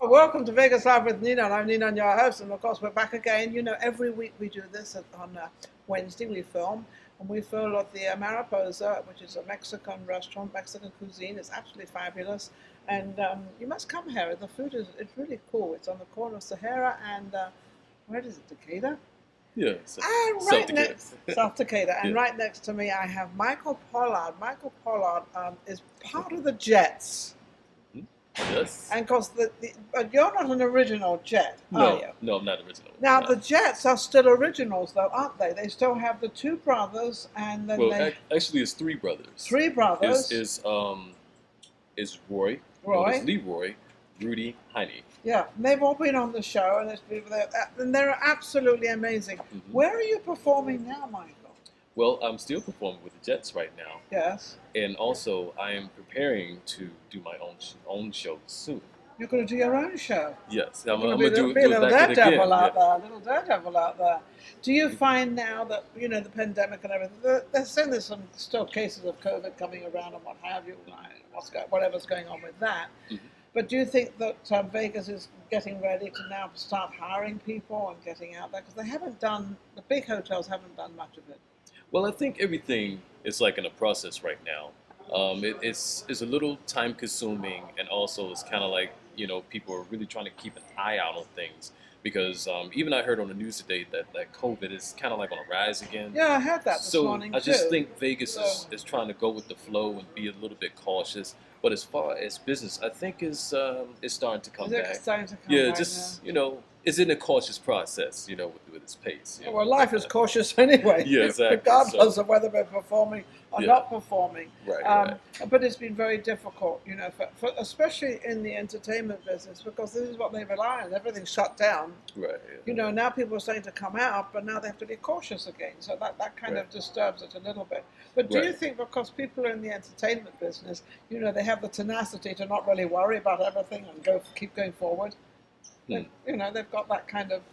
Welcome to Vegas Live with Ninon. I'm Ninon, your host, and of course we're back again. You know, every week we do this on Wednesday. We film, and we film at the Mariposa, which is a Mexican restaurant, Mexican cuisine. It's absolutely fabulous, and you must come here. The food it's really cool. It's on the corner of Sahara and where is it, Decatur? Yeah, And right next, South Decatur, and right next to me I have Mychael Pollard. Mychael Pollard is part of the Jets. Yes. And because but you're not an original Jet, are you? No, I'm not original. Now the Jets are still originals, though, aren't they? They still have the two brothers, and then actually, it's three brothers. Three brothers. Is Roy, Roy, Leroy, Rudy, Heine. Yeah, and they've all been on the show, and there's people there, and they're absolutely amazing. Mm-hmm. Where are you performing now, Mychael? Well, I'm still performing with the Jets right now. Yes. And also, I am preparing to do my own show soon. You're going to do your own show? Yes. I'm going to do a little daredevil out there. A little daredevil out there. Do you find now that, you know, the pandemic and everything, they're saying there's some still cases of COVID coming around and what have you, whatever's going on with that. Mm-hmm. But do you think that Vegas is getting ready to now start hiring people and getting out there? Because they haven't done, the big hotels haven't done much of it. Well, I think everything is like in a process right now. It's a little time consuming, and also it's kind of like, you know, people are really trying to keep an eye out on things because even I heard on the news today that COVID is kind of like on a rise again. Yeah, I heard that this morning too. I just think Vegas is trying to go with the flow and be a little bit cautious. But as far as business, I think is starting to come back. It's starting to come back. Back, just you know. It's in a cautious process, you know, with its pace. You know, well, life is cautious anyway, yeah, exactly. Regardless of whether we're performing or not performing. Right. But it's been very difficult, you know, for especially in the entertainment business, because this is what they rely on. Everything's shut down. Right. Yeah. You know, now people are starting to come out, but now they have to be cautious again. So that kind of disturbs it a little bit. But do you think because people are in the entertainment business, you know, they have the tenacity to not really worry about everything and keep going forward? You know, they've got that kind of,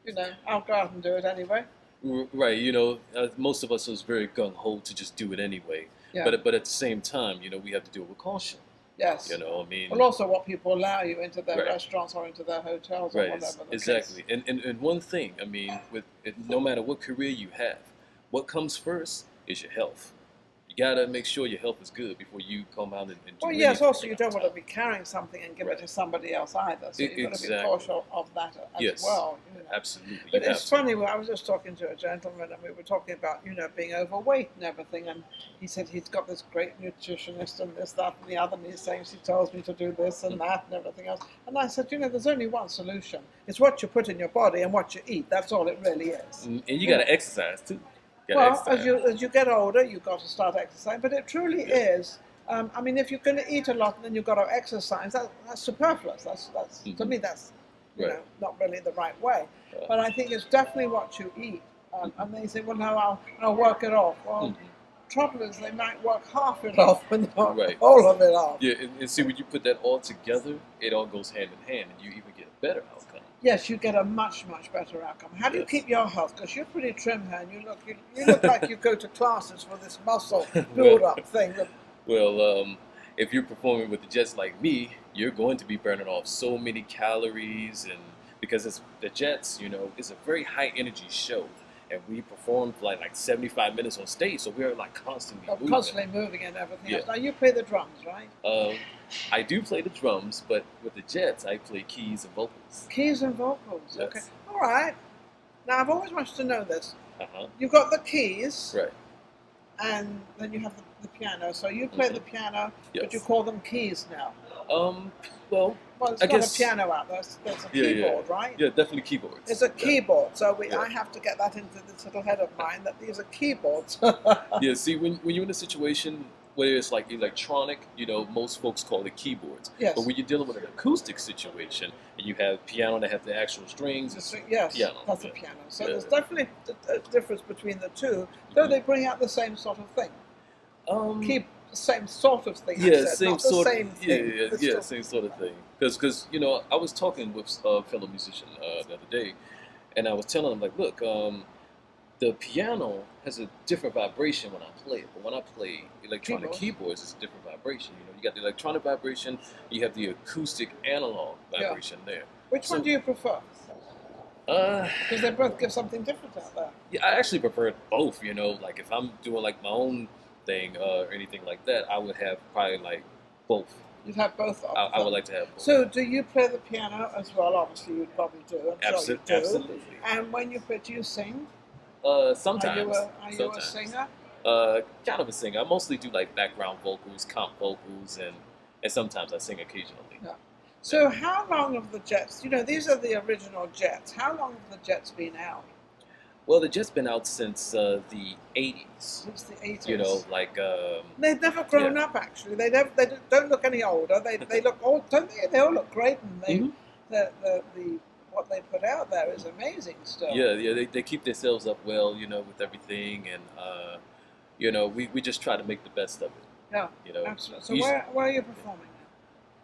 you know, I'll go out and do it anyway. Right, you know, most of us is very gung-ho to just do it anyway. Yeah. But at the same time, you know, we have to do it with caution. Yes. You know, I mean... Well, also what people allow you into their restaurants or into their hotels or whatever. Exactly. And one thing, I mean, no matter what career you have, what comes first is your health. You gotta make sure your health is good before you come out and do Well, yes, also you don't want to be carrying something and give it to somebody else either. So you've got to be cautious of that as well. You know. Absolutely. But it's funny, I was just talking to a gentleman and we were talking about, you know, being overweight and everything, and he said he's got this great nutritionist and this, that and the other, and he's saying she tells me to do this and that and everything else. And I said, you know, there's only one solution. It's what you put in your body and what you eat. That's all it really is. And you got to exercise too. Well, as you get older, you've got to start exercising. But it truly is. I mean, if you're going to eat a lot and then you've got to exercise, that's superfluous. That's to me, that's you know, not really the right way. But I think it's definitely what you eat. And they say, well, no, I'll work it off. Well, trouble is they might work half it off, but not all of it off. Yeah, and see, when you put that all together, it all goes hand in hand, and you even get a better outcome. Yes, you get a much, much better outcome. How do you keep your health? Because you're pretty trim here, and you look like you go to classes for this muscle build-up thing. Well, if you're performing with the Jets like me, you're going to be burning off so many calories, and because it's the Jets, you know, it's a very high-energy show. And we performed for like 75 minutes on stage, so we're like constantly moving. Constantly moving and everything else. Now you play the drums, right? I do play the drums, but with the Jets, I play keys and vocals. Keys and vocals, yes. Okay. All right. Now I've always wanted to know this. You've got the keys, right? And then you have the piano. So you play the piano, but you call them keys now. Well, it's not a piano out there. There's a keyboard, right? Yeah, definitely keyboards. It's a keyboard. So I have to get that into this little head of mine that these are keyboards. Yeah, see, when you're in a situation where it's like electronic, you know, most folks call it keyboards. Yes. But when you're dealing with an acoustic situation and you have piano that have the actual strings, yes, piano. That's a piano. So there's definitely a difference between the two, though they bring out the same sort of thing. Same sort of thing. Yeah, same sort of thing. Yeah, same sort of thing. Because you know, I was talking with a fellow musician the other day, and I was telling him like, look, The piano has a different vibration when I play it, but when I play electronic Keyboards. keyboards, it's a different vibration. You know, you got the electronic vibration, you have the acoustic analog vibration there. Which So, one do you prefer? Uh, Because they both give something different out there. yeah, I actually prefer both. You know, like if I'm doing like my own thing or anything like that, I would have probably like both. You'd have both of I them. would like to have both. So, do you play the piano as well? Obviously, you'd probably do. I'm sure you do. Absolutely. And when you play, do you sing? Sometimes. Are you a singer? Kind of a singer. I mostly do like background vocals, comp vocals, and sometimes I sing occasionally. Yeah. So, how long have the Jets? You know, these are the original Jets. How long have the Jets been out? Well, the Jet's been out since the 80s. Since the 80s. You know, like... they've never grown up, actually. They don't look any older. They look old, don't they? They all look great, and what they put out there is amazing still. Yeah, they keep themselves up well, you know, with everything, and, you know, we just try to make the best of it. Yeah, you know, absolutely. So where are you performing now?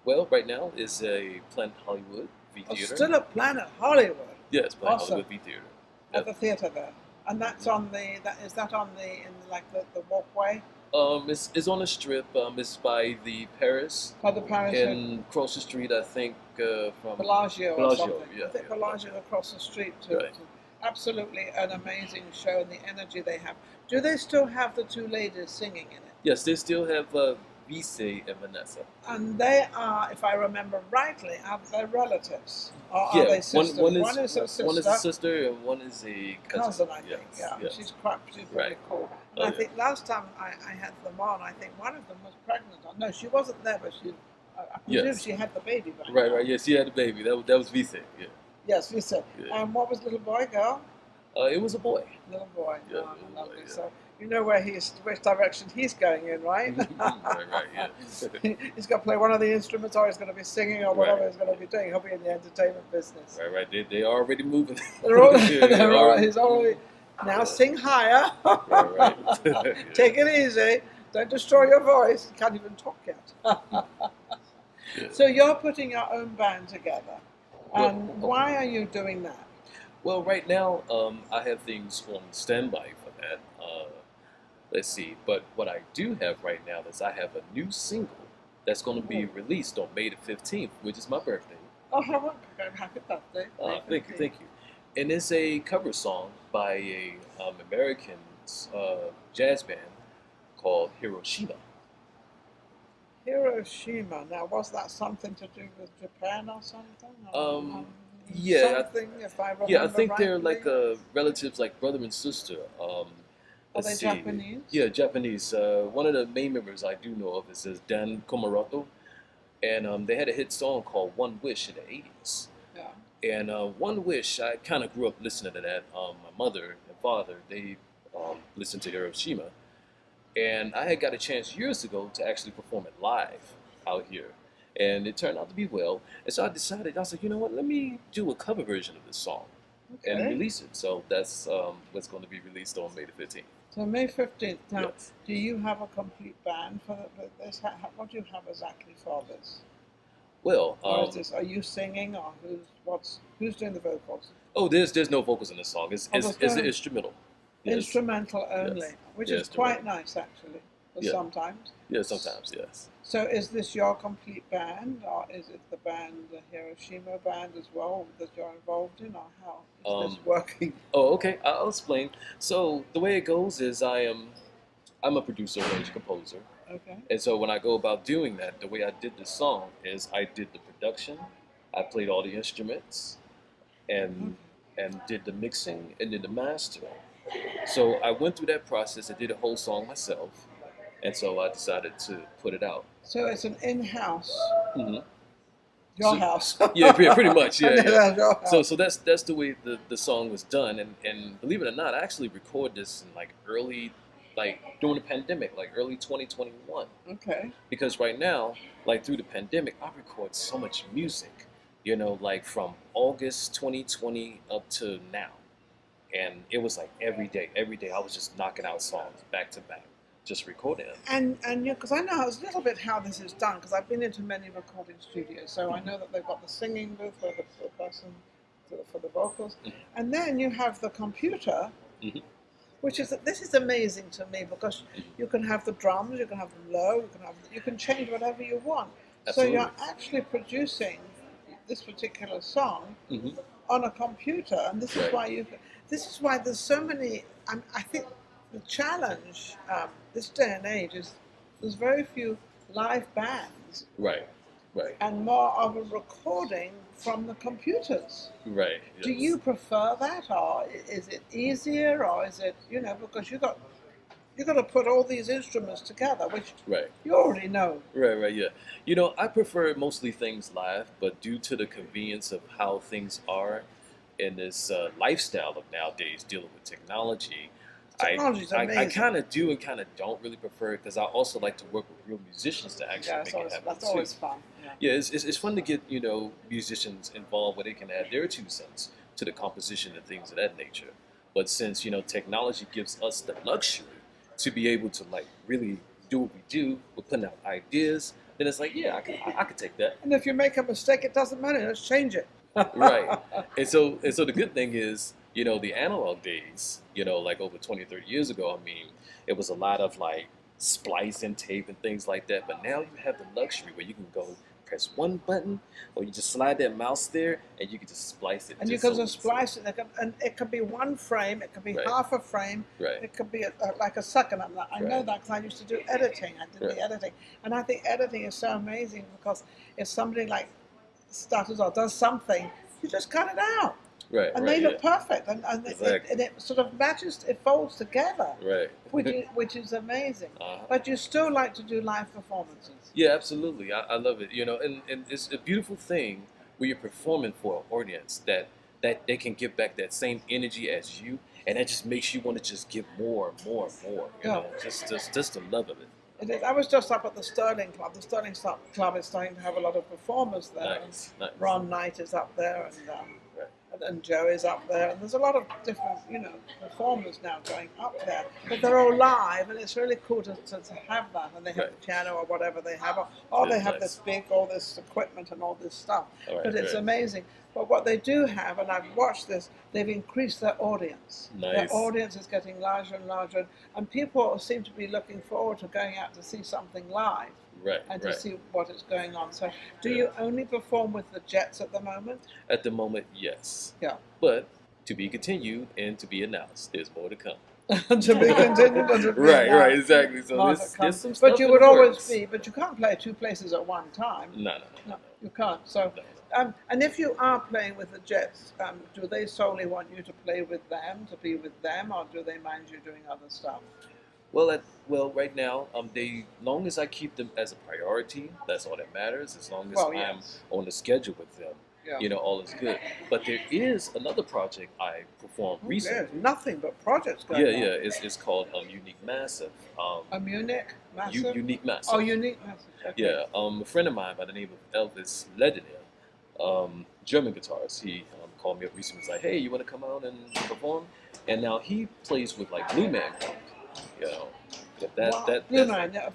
Well, right now is a Planet Hollywood V Theater. Still at Planet Hollywood? Yes, Planet Awesome. Hollywood V Theater. At the theatre there. And that's on the, is that on the walkway? It's on the strip. It's by the Paris. By the Paris. And across the street, I think, from... Bellagio or something. Yeah, I think Bellagio across the street too. Right. Absolutely an amazing show, and the energy they have. Do they still have the two ladies singing in it? Yes, they still have Vice and Vanessa. And they are, if I remember rightly, are they relatives? Or Yeah, are they sisters? one is a sister. One is a sister and one is a cousin. I think, Yes, yeah. yes. She's really Right. cool. Oh, And I yeah. think last time I had them on, I think one of them was pregnant. No, she wasn't there, but I presume Yes. she had the baby by Right, now. right. Yes, she had a baby. That was Vice. Yeah. Yes, we said. Yeah. And what was little boy, girl? It was a boy. Little boy. Yeah, Oh, little lovely. boy, yeah. So you know which direction he's going in, right? right, yeah. He's got to play one of the instruments, or he's going to be singing, or whatever Right. he's going to be doing. He'll be in the entertainment business. right. They are already moving. They're all, Yeah, he's already now sing higher. right. Yeah. Take it easy. Don't destroy your voice. You can't even talk yet. Yeah. So you're putting your own band together, and Well, why are you doing that? Well, right now, I have things on standby for that. Let's see. But what I do have right now is I have a new single that's going to be released on May the 15th, which is my birthday. Oh, happy birthday. Thank you. And it's a cover song by a American jazz band called Hiroshima. Hiroshima. Now, was that something to do with Japan or something? Yeah, something, if I remember Yeah, I think they're rightly. like relatives, like brother and sister. Are Let's they see. Japanese? Yeah, Japanese. One of the main members I do know of is Dan Komoroto, and they had a hit song called "One Wish" in the '80s. Yeah. And One Wish, I kind of grew up listening to that. My mother and father, they listened to Hiroshima, and I had got a chance years ago to actually perform it live out here. And it turned out to be well. And so I decided, I was like, you know what, let me do a cover version of this song and Okay. release it. So that's what's going to be released on May the 15th. So May 15th. Now, Yes. do you have a complete band for this? What do you have exactly for this? Well, Or is this? Are you singing, or who's doing the vocals? oh, there's no vocals in this song. It's there's an no- instrumental. Yes. Instrumental only, Yes. which Yeah, is quite instrumental. nice actually. Yeah. Sometimes. Yeah, sometimes, yes. So is this your complete band, or is it the band, the Hiroshima band as well, that you're involved in, or how is this working? Oh, okay. I'll explain. So the way it goes is I'm a producer, arranger, composer. Okay. And so when I go about doing that, the way I did the song is I did the production, I played all the instruments, and did the mixing and did the mastering. So I went through that process. I did a whole song myself, and so I decided to put it out. So it's an in-house, hmm your So- house. Yeah, pretty much. Yeah. And yeah. that's your house. So that's the way the song was done, and believe it or not, I actually recorded this in like early, like during the pandemic, like early 2021. Okay. Because right now, like through the pandemic, I record so much music, you know, like from August 2020 up to now. And it was like every day I was just knocking out songs back to back, just recording them. And because I know a little bit how this is done, because I've been into many recording studios, so I know that they've got the singing booth for the person for the vocals, and then you have the computer Mhm. This is amazing to me because you can have the drums, you can have them low, you can change whatever you want. Absolutely. So you're actually producing this particular song Mm-hmm. on a computer, and this is why this is why there's so many. I think the challenge this day and age is there's very few live bands, Right. and more of a recording from the computers. Right. Do you prefer that, or is it easier, or is it because you got to put all these instruments together, which you already know. Right, yeah. I prefer mostly things live, but due to the convenience of how things are in this lifestyle of nowadays dealing with technology, Technology's I amazing. kind of do and kind of don't really prefer it because I also like to work with real musicians to actually make it happen That's too. always fun. Yeah, it's fun to get musicians involved where they can add their 2 cents to the composition and things of that nature. But since technology gives us the luxury to be able to like really do what we do, we're putting out ideas, then it's like, yeah, I could take that. And if you make a mistake, it doesn't matter. Let's change it. Right. And so the good thing is, the analog days, like over 20, 30 years ago, I mean, it was a lot of like splicing tape and things like that. But now you have the luxury where you can go press one button, or you just slide that mouse there, and you can just splice it. And you can just splice it, and it can be one frame, it can be half a frame, it could be like a second. I know that because I used to do editing. I did the editing, and I think editing is so amazing because if somebody like stutters or does something, you just cut it out. And they look perfect, and it sort of matches, it folds together, which is amazing. But you still like to do live performances. Yeah, absolutely. I love it. And it's a beautiful thing where you're performing for an audience that they can give back that same energy as you, and that just makes you want to just give more and more and more. Just the love of it. It is. I was just up at the Sterling Club. The Sterling Club is starting to have a lot of performers there. Nice. Ron Knight is up there, and Joe is up there, and there's a lot of different, performers now going up there. But they're all live, and it's really cool to have that. And they have the piano or whatever they have, or they have this all this equipment and all this stuff. But it's amazing. But what they do have, and I've watched this, they've increased their audience. Their audience is getting larger and larger, and people seem to be looking forward to going out to see something live. And to see what is going on. So, do you only perform with the Jets at the moment? At the moment, yes. Yeah. But to be continued and to be announced. There's more to come. To be continued and to be announced. Right, exactly. So there's some stuff. But you would always be. But you can't play 2 places at one time. No, you can't. So, and if you are playing with the Jets, do they solely want you to play with them, to be with them, or do they mind you doing other stuff? Well, right now, long as I keep them as a priority, that's all that matters. As long as I'm on the schedule with them, all is good. But there is another project I performed recently. There's nothing but projects going on. Yeah. It's called Unique Massive. A Munich Massive? Unique Massive. Oh, Unique Massive. Okay. Yeah. A friend of mine by the name of Elvis Ledenier, German guitarist, he called me up recently. He was like, hey, you want to come out and perform? And now he plays with like Blue Man Group. Blue Man, are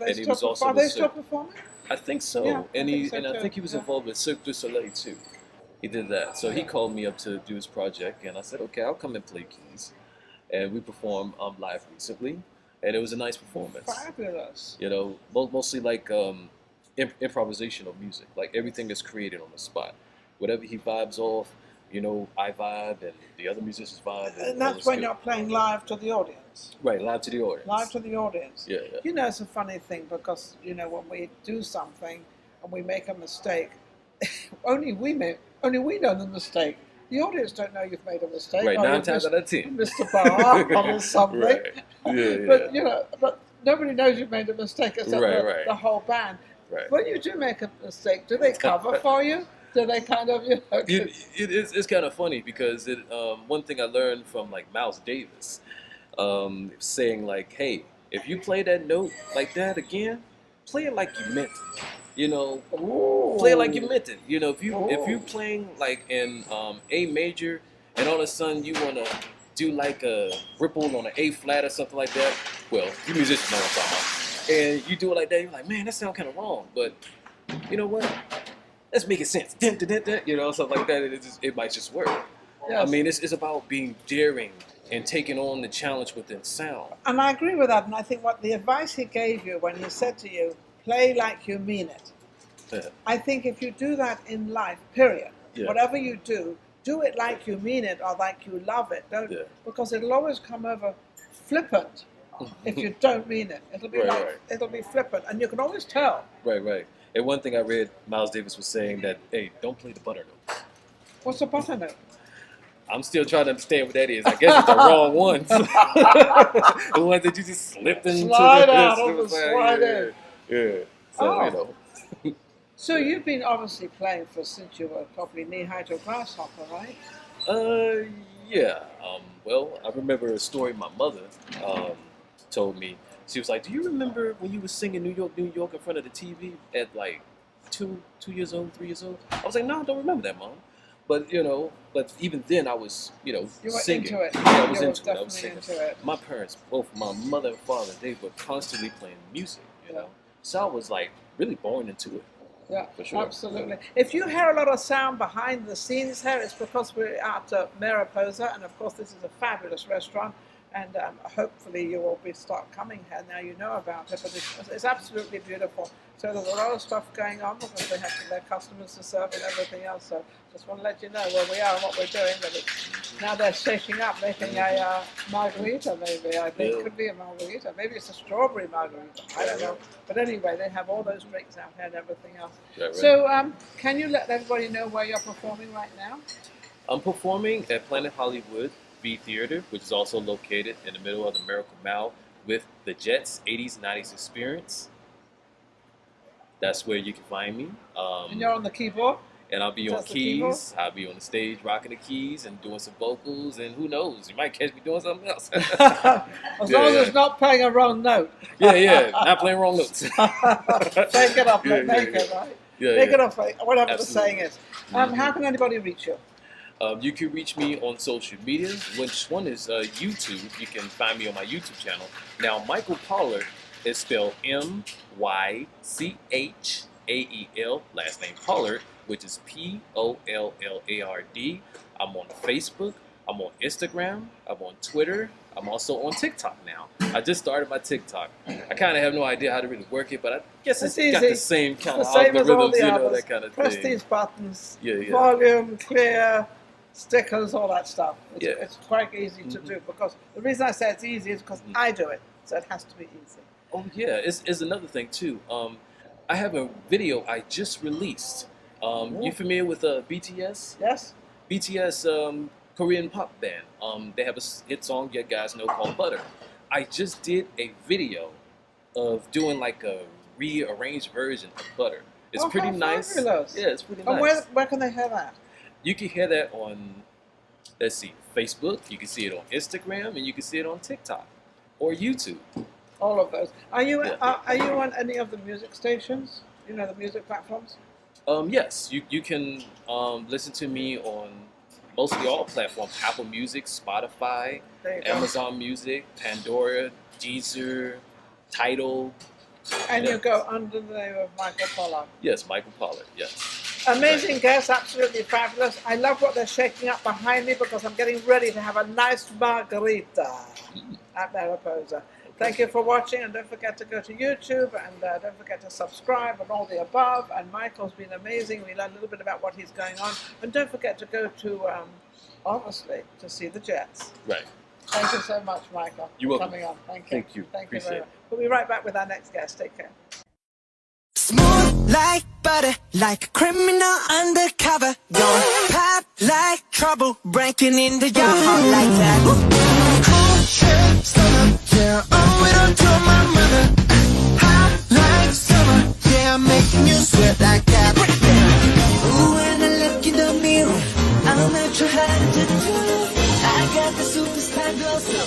they still performing? I think so. Yeah, I think he was involved with Cirque du Soleil too. He did that. So he called me up to do his project, and I said, okay, I'll come and play keys. And we performed live recently, and it was a nice performance. Fabulous. Mostly like improvisational music. Like everything is created on the spot. Whatever he vibes off, I vibe and the other musicians vibe. And that's when you're playing live to the audience. Right, live to the audience. Live to the audience. Yeah. It's a funny thing because, when we do something and we make a mistake, only we know the mistake. The audience don't know you've made a mistake. Right, 9 times out of 10. Mr. Bar or something. Right. Yeah. But nobody knows you've made a mistake except the whole band. Right. When you do make a mistake, do they cover for you? Do they kind of, It's kind of funny because one thing I learned from like Miles Davis, saying like, hey, if you play that note like that again, play it like you meant it. Play it like you meant it. If you playing like in A major and all of a sudden you want to do like a ripple on an A flat or something like that, well, you musicians know what I'm talking about. And you do it like that, you're like, man, that sounds kind of wrong. But you know what? Let's make it sense. Something like that. It might just work. Yes. I mean, it's about being daring and taking on the challenge within sound. And I agree with that. And I think what the advice he gave you when he said to you, play like you mean it. Yeah. I think if you do that in life, period, Yeah. whatever you do it like you mean it or like you love it. Don't, because it'll always come over flippant if you don't mean it. It'll be it'll be flippant, and you can always tell. Right. And one thing I read, Miles Davis was saying that, hey, don't play the butter notes. What's a butter note? I'm still trying to understand what that is. I guess it's the wrong ones. The ones that you just slipped into. Slide out on the slide in. Yeah. So, you know. So you've been obviously playing since you were probably knee-high to a grasshopper, right? Yeah. Well, I remember a story my mother told me. She was like, "Do you remember when you were singing New York, New York in front of the TV at like 2 years old, 3 years old?" I was like, "No, I don't remember that, Mom." But but even then I was, you were singing. Into it. Yeah, I was you into were it. I was singing. Into it. My parents, both my mother and father, they were constantly playing music. You know, so I was like really born into it. Yeah, for sure. Absolutely. If you hear a lot of sound behind the scenes here, it's because we're at Pureza, and of course this is a fabulous restaurant, and hopefully you will start coming here now you know about it, but it's absolutely beautiful. So there's a lot of stuff going on because they have their customers to serve and everything else, so just want to let you know where we are and what we're doing, but now they're shaking up, making a margarita maybe, I think. Could be a margarita, maybe it's a strawberry margarita, I don't know. But anyway, they have all those drinks out here and everything else. Right. So can you let everybody know where you're performing right now? I'm performing at Planet Hollywood V Theater, which is also located in the middle of the Miracle Mile with the Jets 80s, 90s Experience. That's where you can find me. And you're on the keyboard? And I'll be on keys. I'll be on the stage rocking the keys and doing some vocals, and who knows, you might catch me doing something else. As long as it's not playing a wrong note. Yeah, not playing wrong notes. Take it up, make it, right? Make it up, whatever the saying is. How can anybody reach you? You can reach me on social media, which one is YouTube. You can find me on my YouTube channel. Now, Mychael Pollard is spelled Mychael, last name Pollard, which is Pollard. I'm on Facebook, I'm on Instagram, I'm on Twitter, I'm also on TikTok now. I just started my TikTok. I kind of have no idea how to really work it, but I guess it's got the same kind of algorithms, that kind of thing. Press these buttons, yeah. volume, clear, stickers, all that stuff. It's quite easy to do, because the reason I say it's easy is because I do it, so it has to be easy. Oh yeah, it's another thing too. I have a video I just released. You familiar with BTS? Yes. BTS, Korean pop band. They have a hit song you guys know called Butter. I just did a video of doing like a rearranged version of Butter. It's pretty nice. Fabulous. Yeah, it's pretty nice. And where can they hear that? You can hear that on, let's see, Facebook. You can see it on Instagram, and you can see it on TikTok or YouTube. All of those. Are you on any of the music stations? You know, the music platforms? Yes, you can listen to me on mostly all platforms: Apple Music, Spotify, Amazon Music, Pandora, Deezer, Tidal. And you go under the name of Mychael Pollard. Yes, Mychael Pollard. Yes. Amazing guest, absolutely fabulous. I love what they're shaking up behind me because I'm getting ready to have a nice margarita at Mariposa. Thank you for watching, and don't forget to go to YouTube, and don't forget to subscribe and all the above. And Mychael's been amazing. We learned a little bit about what he's going on. And don't forget to go to, obviously, to see the Jets. Right. Thank you so much, Mychael, for coming on. Thank you. Thank you very much. We'll be right back with our next guest. Take care. Smooth like butter, like a criminal undercover. Don't pop like trouble, breaking into your heart like that. Cool shit, summer, yeah, owe it all to my mother. Hot like summer, yeah, I'm making you sweat like that. Ooh, when I look in the mirror, I'm not sure how to do. I got the superstar glow, so